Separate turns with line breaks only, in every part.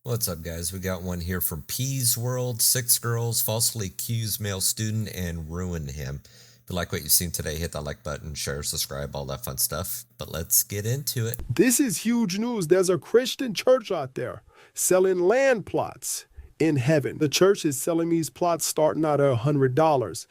What's up, guys? We got one here from P's World. 6 girls falsely accuse male student and ruin him. If you like what you've seen today, hit that like button, share, subscribe, all that fun stuff. But let's get into it.
This is huge news. There's a Christian church out there selling land plots in heaven. The church is selling these plots starting out at $100.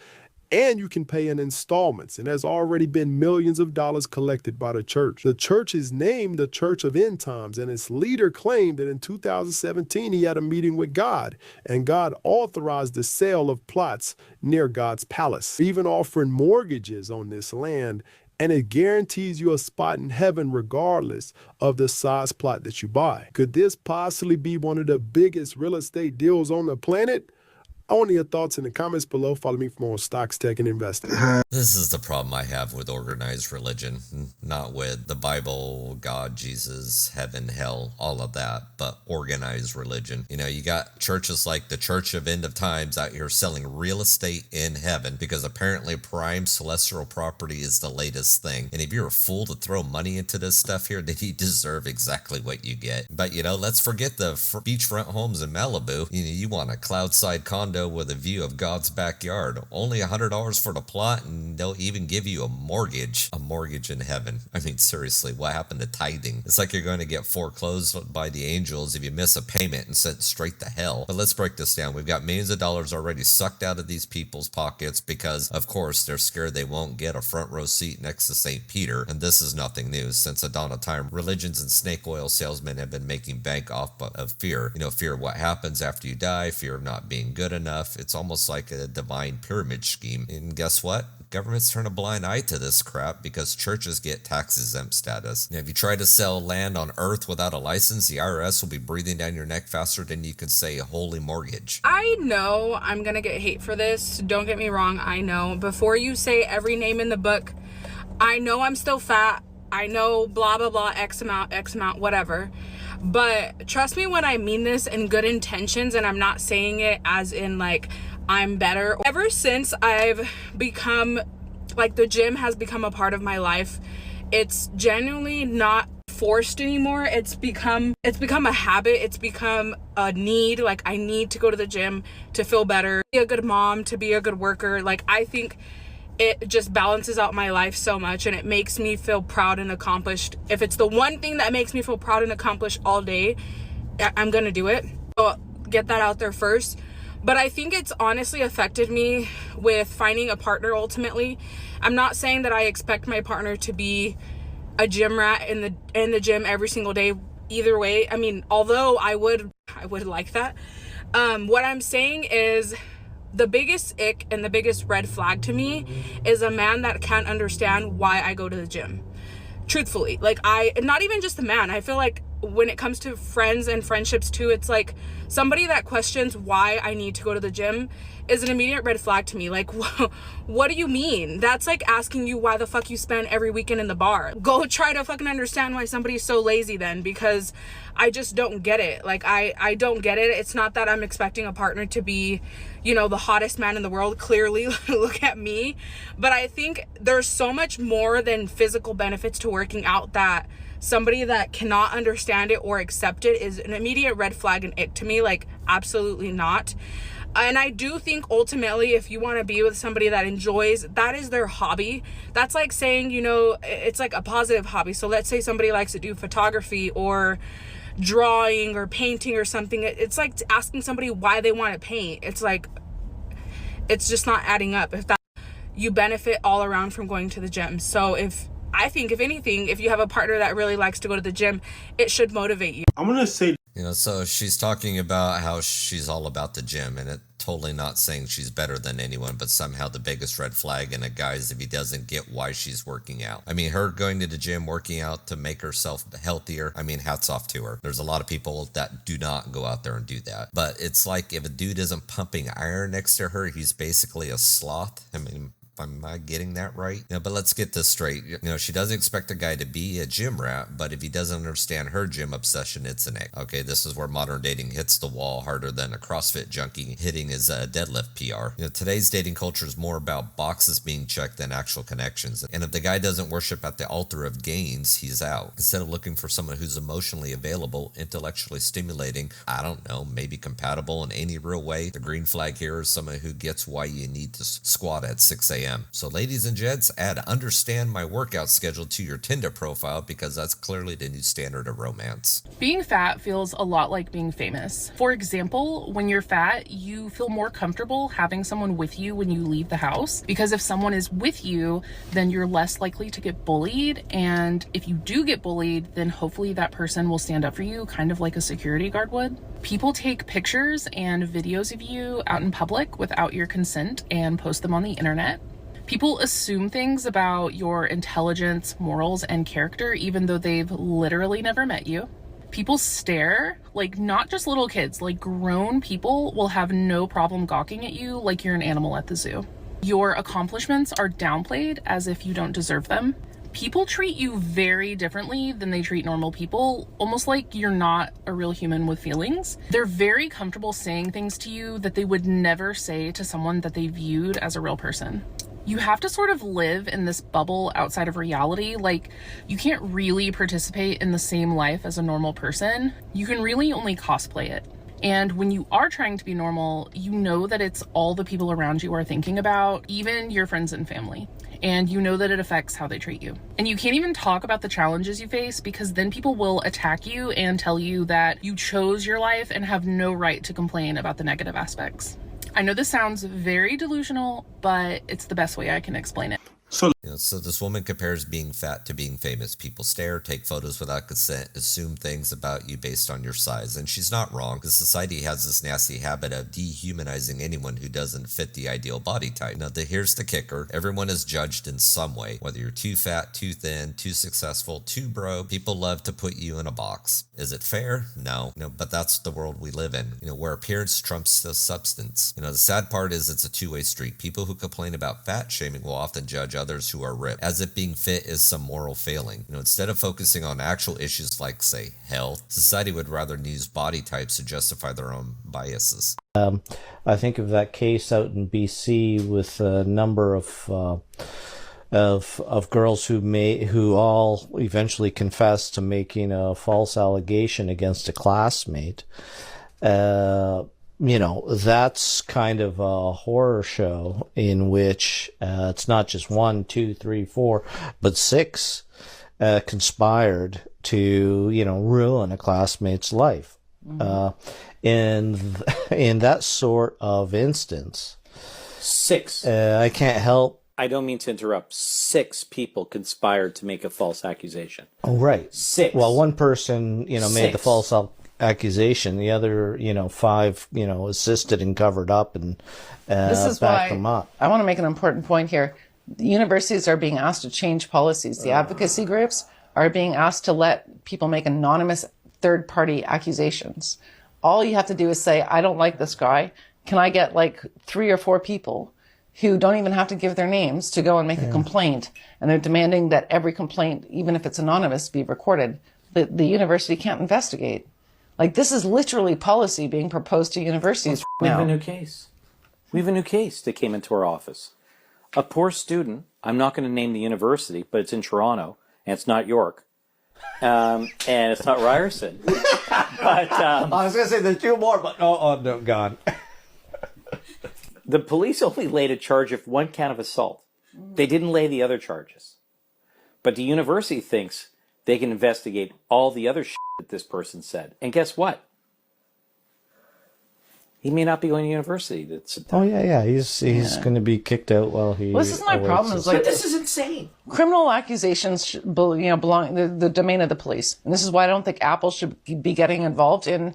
And you can pay in installments. And there's already been millions of dollars collected by the church. The church is named the Church of End Times, and its leader claimed that in 2017 he had a meeting with God, and God authorized the sale of plots near God's palace, even offering mortgages on this land, and it guarantees you a spot in heaven regardless of the size plot that you buy. Could this possibly be one of the biggest real estate deals on the planet? I want your thoughts in the comments below. Follow me for more stocks, tech, and investing.
This is the problem I have with organized religion. Not with the Bible, God, Jesus, heaven, hell, all of that, but organized religion. You know, you got churches like the Church of End of Times out here selling real estate in heaven because apparently prime celestial property is the latest thing. And if you're a fool to throw money into this stuff here, then you deserve exactly what you get. But, you know, let's forget the beachfront homes in Malibu. You want a cloudside condo with a view of God's backyard. Only $100 for the plot, and they'll even give you a mortgage. A mortgage in heaven. I mean, seriously, what happened to tithing? It's like you're going to get foreclosed by the angels if you miss a payment and sent straight to hell. But let's break this down. We've got millions of dollars already sucked out of these people's pockets because, of course, they're scared they won't get a front row seat next to St. Peter. And this is nothing new. Since the dawn of time, religions and snake oil salesmen have been making bank off of fear. You know, fear of what happens after you die, fear of not being good enough. It's almost like a divine pyramid scheme. And guess what? Governments turn a blind eye to this crap because churches get tax exempt status. Now, if you try to sell land on earth without a license, the IRS will be breathing down your neck faster than you can say a holy mortgage.
I know I'm gonna get hate for this. Don't get me wrong. I know. Before you say every name in the book, I know I'm still fat. I know blah, blah, blah, X amount, whatever. But trust me when I mean this in good intentions, and I'm not saying it as in like I'm better. Ever since I've become, like, the gym has become a part of my life, it's genuinely not forced anymore. It's become a habit. It's become a need. Like, I need to go to the gym to feel better, be a good mom, to be a good worker. Like, I think it just balances out my life so much, and it makes me feel proud and accomplished. If it's the one thing that makes me feel proud and accomplished all day, I'm gonna do it. So get that out there first. But I think it's honestly affected me with finding a partner ultimately. I'm not saying that I expect my partner to be a gym rat in the gym every single day either way. I mean, although I would like that. What I'm saying is, the biggest ick and the biggest red flag to me is a man that can't understand why I go to the gym. Truthfully, like, not even just a man. I feel like when it comes to friends and friendships too, it's like somebody that questions why I need to go to the gym is an immediate red flag to me. Like, what do you mean? That's like asking you why the fuck you spend every weekend in the bar. Go try to fucking understand why somebody's so lazy then, because I just don't get it. Like, I don't get it. It's not that I'm expecting a partner to be, you know, the hottest man in the world. Clearly, look at me. But I think there's so much more than physical benefits to working out that somebody that cannot understand it or accept it is an immediate red flag and ick to me. Like, absolutely not. And I do think ultimately, if you want to be with somebody that enjoys, that is their hobby. That's like saying, you know, it's like a positive hobby. So let's say somebody likes to do photography or drawing or painting or something. It's like asking somebody why they want to paint. It's like, it's just not adding up. If that, you benefit all around from going to the gym. So I think if anything, if you have a partner that really likes to go to the gym, it should motivate you.
I'm going to say,
You know, so she's talking about how she's all about the gym, and it totally not saying she's better than anyone, but somehow the biggest red flag in a guy is if he doesn't get why she's working out. I mean, her going to the gym, working out to make herself healthier, I mean, hats off to her. There's a lot of people that do not go out there and do that. But it's like if a dude isn't pumping iron next to her, he's basically a sloth. I mean, Am I getting that right? But let's get this straight. She doesn't expect a guy to be a gym rat, but if he doesn't understand her gym obsession, it's an egg. Okay, this is where modern dating hits the wall harder than a CrossFit junkie hitting his deadlift PR. Today's dating culture is more about boxes being checked than actual connections. And if the guy doesn't worship at the altar of gains, he's out. Instead of looking for someone who's emotionally available, intellectually stimulating, I don't know, maybe compatible in any real way, the green flag here is someone who gets why you need to squat at 6 a.m. So ladies and gents, add understand my workout schedule to your Tinder profile because that's clearly the new standard of romance.
Being fat feels a lot like being famous. For example, when you're fat, you feel more comfortable having someone with you when you leave the house, because if someone is with you, then you're less likely to get bullied. And if you do get bullied, then hopefully that person will stand up for you, kind of like a security guard would. People take pictures and videos of you out in public without your consent and post them on the internet. People assume things about your intelligence, morals, and character, even though they've literally never met you. People stare, like not just little kids, like grown people will have no problem gawking at you like you're an animal at the zoo. Your accomplishments are downplayed as if you don't deserve them. People treat you very differently than they treat normal people, almost like you're not a real human with feelings. They're very comfortable saying things to you that they would never say to someone that they viewed as a real person. You have to sort of live in this bubble outside of reality. Like, you can't really participate in the same life as a normal person. You can really only cosplay it. And when you are trying to be normal, you know that it's all the people around you are thinking about, even your friends and family. And you know that it affects how they treat you. And you can't even talk about the challenges you face because then people will attack you and tell you that you chose your life and have no right to complain about the negative aspects. I know this sounds very delusional, but it's the best way I can explain it.
So this woman compares being fat to being famous. People stare, take photos without consent, assume things about you based on your size. And she's not wrong, because society has this nasty habit of dehumanizing anyone who doesn't fit the ideal body type. Now, here's the kicker. Everyone is judged in some way. Whether you're too fat, too thin, too successful, too broke, people love to put you in a box. Is it fair? No. But that's the world we live in, where appearance trumps the substance. The sad part is it's a two-way street. People who complain about fat shaming will often judge others who are ripped, as if being fit is some moral failing. Instead of focusing on actual issues like, say, health, society would rather use body types to justify their own biases.
I think of that case out in BC with a number of girls who all eventually confessed to making a false allegation against a classmate. That's kind of a horror show in which it's not just 1, 2, 3, 4, but 6 conspired to, ruin a classmate's life. In that sort of instance,
6.
I can't help.
I don't mean to interrupt. 6 people conspired to make a false accusation.
Oh, right.
6.
Well, one person, made the false accusation. The other, 5, assisted and covered up and
this is
backed
why
them up.
I want to make an important point here. The universities are being asked to change policies. The advocacy groups are being asked to let people make anonymous third-party accusations. All you have to do is say, I don't like this guy. Can I get like 3 or 4 people who don't even have to give their names to go and make a complaint? And they're demanding that every complaint, even if it's anonymous, be recorded. The university can't investigate. Like, this is literally policy being proposed to universities
We have
now.
a new case. We have a new case that came into our office. A poor student, I'm not going to name the university, but it's in Toronto, and it's not York, and it's not Ryerson. But
I was going to say there's 2 more, but no, gone.
the police only laid a charge of 1 count of assault. They didn't lay the other charges. But the university thinks they can investigate all the other shit that this person said. And guess what? He may not be going to university.
He's going to be kicked out while he.
Well, this is my problem. Is like,
But this is insane.
criminal accusations belong the domain of the police. And this is why I don't think Apple should be getting involved in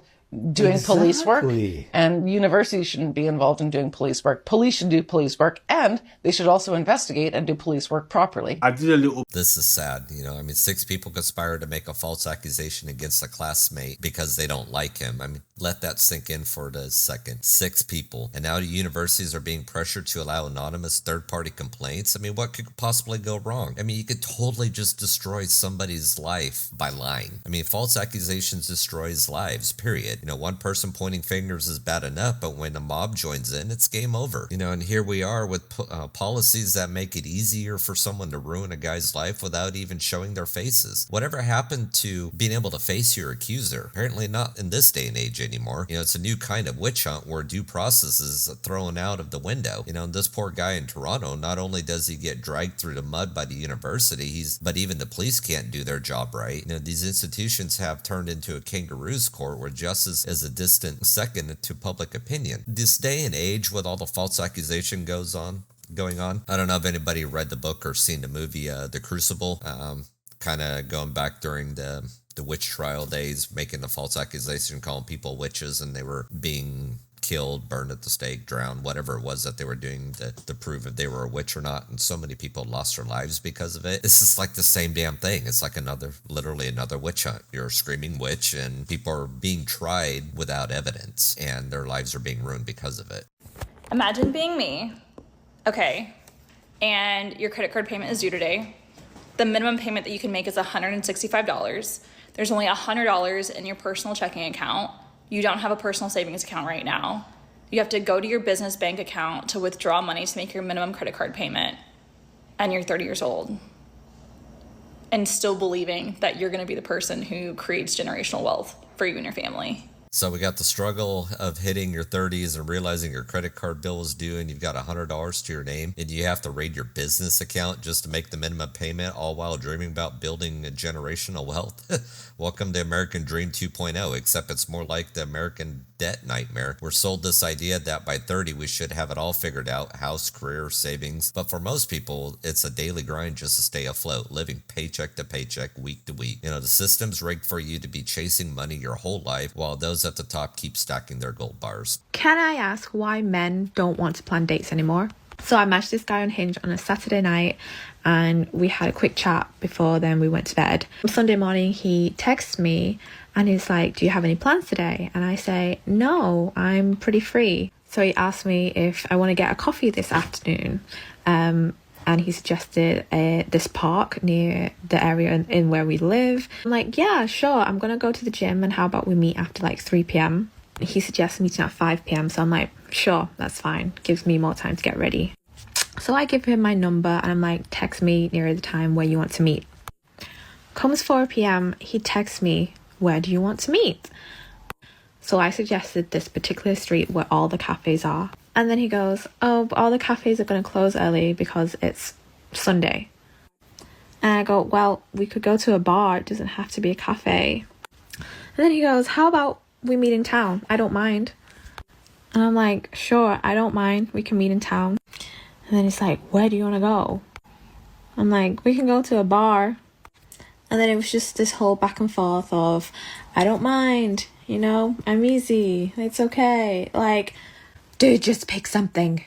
doing police work,
Exactly.
and universities shouldn't be involved in doing police work. Police should do police work, and they should also investigate and do police work properly.
I did a little.
This is sad. I mean, 6 people conspire to make a false accusation against a classmate because they don't like him. I mean, let that sink in for a second. 6 people. And now universities are being pressured to allow anonymous third-party complaints. I mean, what could possibly go wrong? I mean, you could totally just destroy somebody's life by lying. I mean, false accusations destroys lives, period. One person pointing fingers is bad enough, but when a mob joins in, it's game over. And here we are with policies that make it easier for someone to ruin a guy's life without even showing their faces. Whatever happened to being able to face your accuser? Apparently not in this day and age anymore. It's a new kind of witch hunt where due process is thrown out of the window. And this poor guy in Toronto, not only does he get dragged through the mud by the university, but even the police can't do their job right. These institutions have turned into a kangaroo's court where justice is a distant second to public opinion. This day and age with all the false accusation going on. I don't know if anybody read the book or seen the movie The Crucible. Kind of going back during the witch trial days, making the false accusation, calling people witches, and they were being killed, burned at the stake, drowned, whatever it was that they were doing to prove if they were a witch or not. And so many people lost their lives because of it. This is like the same damn thing. It's like literally another witch hunt. You're a screaming witch and people are being tried without evidence and their lives are being ruined because of it.
Imagine being me, okay, and your credit card payment is due today. The minimum payment that you can make is $165. There's only $100 in your personal checking account. You don't have a personal savings account right now. You have to go to your business bank account to withdraw money to make your minimum credit card payment. And you're 30 years old. And still believing that you're going to be the person who creates generational wealth for you and your family.
So we got the struggle of hitting your 30s and realizing your credit card bill is due and you've got $100 to your name and you have to raid your business account just to make the minimum payment, all while dreaming about building a generational wealth. Welcome to American Dream 2.0, except it's more like the American debt nightmare. We're sold this idea that by 30 we should have it all figured out, house, career, savings. But for most people, it's a daily grind just to stay afloat, living paycheck to paycheck, week to week. The system's rigged for you to be chasing money your whole life while those at the top keep stacking their gold bars.
Can I ask why men don't want to plan dates anymore? So I matched this guy on Hinge on a Saturday night and we had a quick chat before then we went to bed. Sunday morning he texts me and he's like, do you have any plans today? And I say, no, I'm pretty free. So he asked me if I want to get a coffee this afternoon. And he suggested this park near the area in where we live. I'm like, yeah, sure, I'm going to go to the gym and how about we meet after like 3 p.m? He suggests meeting at 5 p.m. So I'm like, sure, that's fine. Gives me more time to get ready. So I give him my number and I'm like, text me nearer the time where you want to meet. Comes 4 p.m, he texts me, where do you want to meet? So I suggested this particular street where all the cafes are. And then he goes, oh, but all the cafes are going to close early because it's Sunday. And I go, well, we could go to a bar. It doesn't have to be a cafe. And then he goes, how about we meet in town? I don't mind. And I'm like, sure, I don't mind. We can meet in town. And then he's like, where do you want to go? I'm like, we can go to a bar. And then it was just this whole back and forth of, I don't mind, I'm easy, it's okay. Like, dude, just pick something.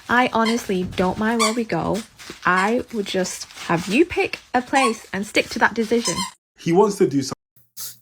I honestly don't mind where we go. I would just have you pick a place and stick to that decision.
He wants to do something.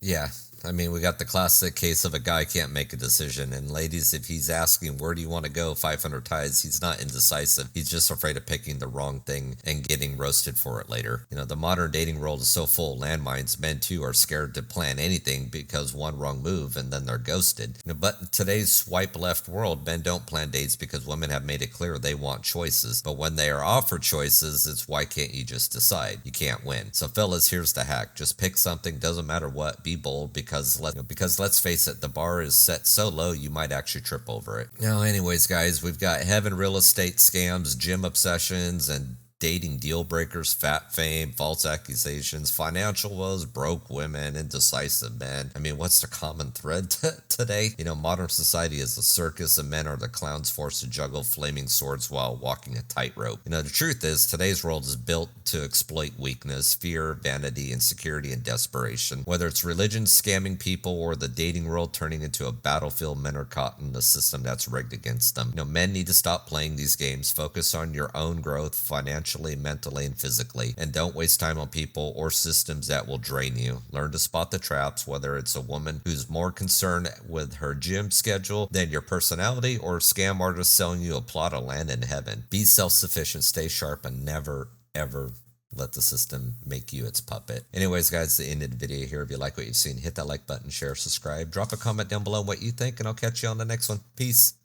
Yeah. I mean, we got the classic case of a guy can't make a decision. And ladies, if he's asking, where do you want to go 500 ties, he's not indecisive. He's just afraid of picking the wrong thing and getting roasted for it later. The modern dating world is so full of landmines. Men, too, are scared to plan anything because one wrong move and then they're ghosted. But in today's swipe left world, men don't plan dates because women have made it clear they want choices. But when they are offered choices, it's why can't you just decide? You can't win. So fellas, here's the hack. Just pick something, doesn't matter what, be bold, because let's face it, the bar is set so low you might actually trip over it. Anyways, guys, we've got heaven real estate scams, gym obsessions, and dating deal breakers, fat fame, false accusations, financial woes, broke women, indecisive men. I mean, what's the common thread today? You know, modern society is a circus and men are the clowns forced to juggle flaming swords while walking a tightrope. You know, the truth is today's world is built to exploit weakness, fear, vanity, insecurity, and desperation. Whether it's religion scamming people or the dating world turning into a battlefield, men are caught in a system that's rigged against them. You know, men need to stop playing these games, focus on your own growth financially, mentally, and physically, and don't waste time on people or systems that will drain you. Learn to spot the traps, whether it's a woman who's more concerned with her gym schedule than your personality or a scam artist selling you a plot of land in heaven. Be self-sufficient, stay sharp, and never, ever let the system make you its puppet. Anyways, guys, the end of the video here. If you like what you've seen, hit that like button, share, subscribe, drop a comment down below what you think, and I'll catch you on the next one. Peace.